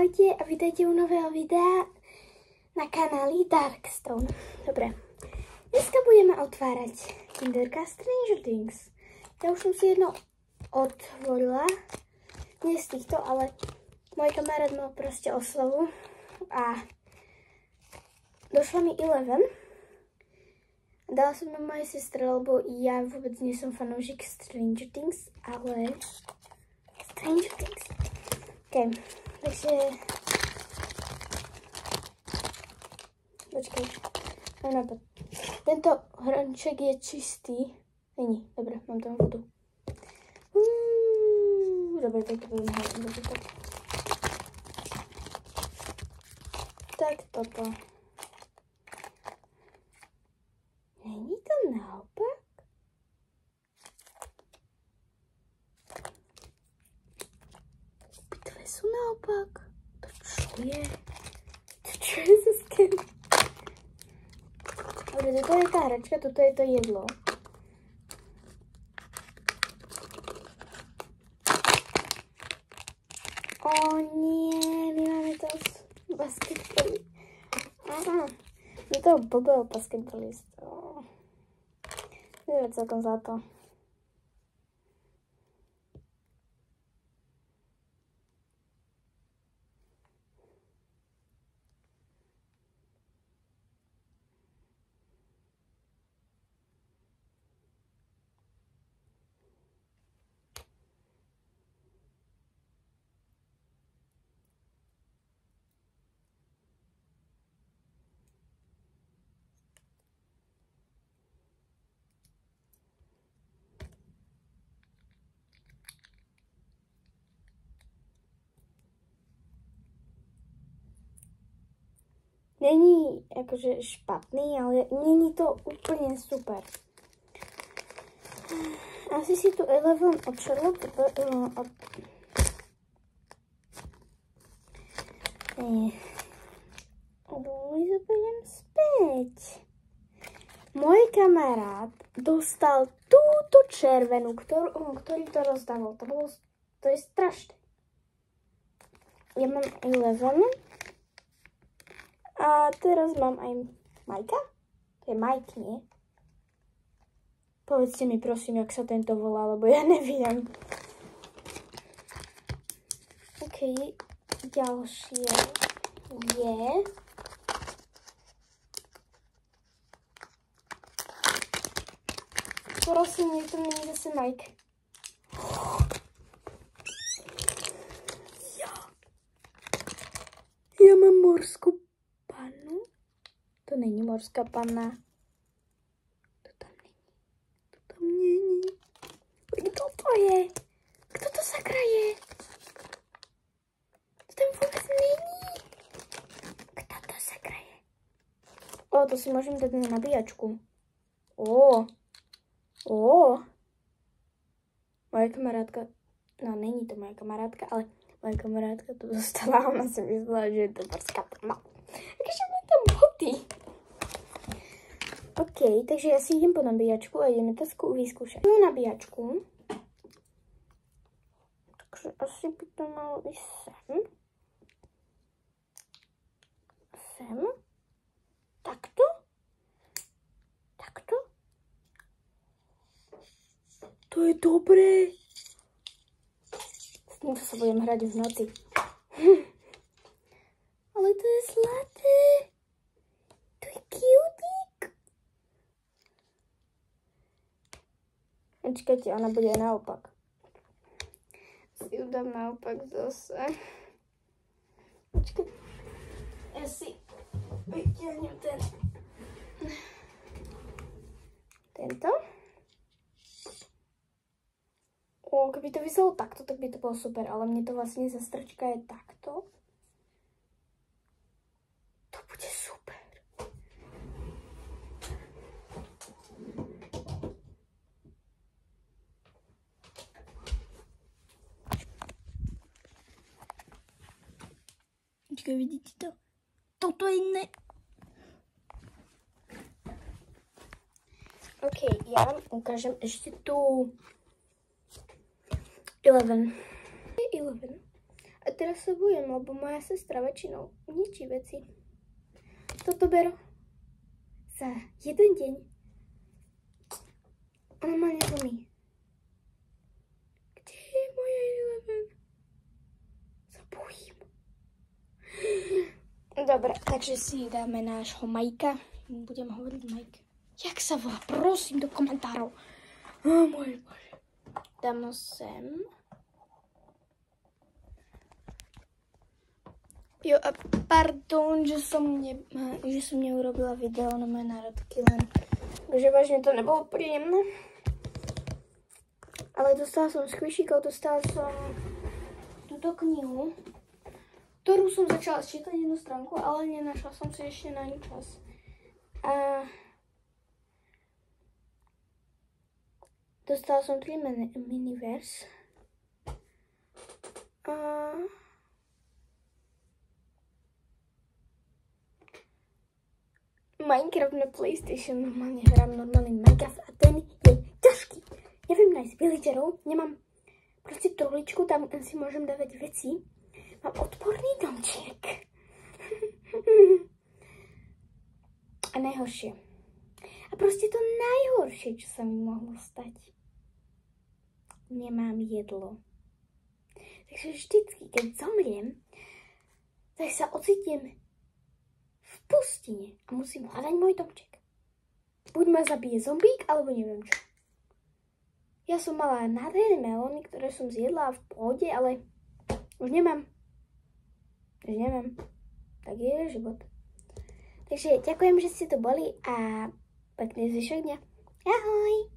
Čaute a vítajte u nového videa na kanáli Darkstone. Dobre, dneska budeme otvárať Kinderka Stranger Things. Ja už som si jedno otvorila, nie z týchto, ale môj kamarát mal proste oslavu a došla mi 11. Dala som ju mojej sestre, lebo ja vôbec nie som fanúšik Stranger Things, ale Stranger Things. OK, takže počkaj, mám nápad. Tento hrnček je čistý. Není, dobre, mám tam vodu. Dobre, tak to budem hľadať. Tak toto. Není to naopak? Obidve sú naopak. To čo je? To čo je za sken? Dobre, toto je tá hračka, toto je to jedlo. O nie, my máme to basketball. Je to blbého basketballistu. Nie je celkom za to. Není akože špatný, ale není to úplne super. Asi si tu 11 od Charlotte pôjdem späť. Môj kamarát dostal túto červenú, ktorý to rozdával. To je strašné. Ja mám 11. A teraz mám aj Majka? To je Mike, nie? Povedzte mi prosím, jak sa tento volá, lebo ja neviem. OK, ďalšie je... Prosím, nech to není zase Mike. Ja mám morskú pannu? To není morská panna. To tam není. To tam není. Kto to je? Kto to sakra je? To tam vôbec není. Kto to sakra je? O, to si môžem dať na nabíjačku. Moja kamarátka, no není to moja kamarátka, ale moja kamarátka to dostala a ona si myslela, že je to morská panna. Takže mám tam boty. OK, takže ja si idem po nabíjačku a ideme to vyskúšať. Mám nabíjačku. Takže asi by to malo ísť sem. Sem. Takto. Takto. To je dobré. S týmto sa budem hrať v noci. Ale to je zlaté. To je cutík. Počkajte, ona bude aj naopak. Si ju dám naopak zase. Počkaj. Ja si vyťahnem tento. Keby to vyzeralo takto, tak by to bolo super, ale mne to vlastne zastrčka je takto. To bude super. Počkaj, vidíte to? Toto je iné. OK, ja vám ukážem ešte tu 11. teraz sa bojem, lebo moja sestra väčšinou ničí veci. Toto bero za jeden deň. Ona ma nezlomí. Kde je moja Eleven? Sa bojím. Dobre, takže si dáme nášho Majka. Budem hovoriť Mike. Jak sa volá? Prosím do komentárov. Môj Bože. Dám ho sem. Jo a pardon, že som neurobila video na moje národky len. Takže vážne to nebolo príjemné. Ale dostala som squishykou, dostala som túto knihu, ktorú som začala čítať jednu stránku, ale nenašla som si ešte na ňu čas. A dostala som 3 minivers. A Minecraft na PlayStation, normálne hrám normálny Minecraft a ten je ťažký. Neviem nájsť villagerov, nemám proste troličku, tam si môžem dávať veci. Mám odporný domček. A najhoršie. A proste to najhoršie, čo sa mi mohlo stať. Nemám jedlo. Takže vždycky, keď zomriem, tak sa ocitnem v pustine a musím hľadať môj domček. Buď ma zabije zombík, alebo neviem čo. Ja som mala nádherné melóny, ktoré som zjedla v pohode, ale už nemám. Tak je život. Takže ďakujem, že ste tu boli a pekný zvyšok dňa. Ahoj!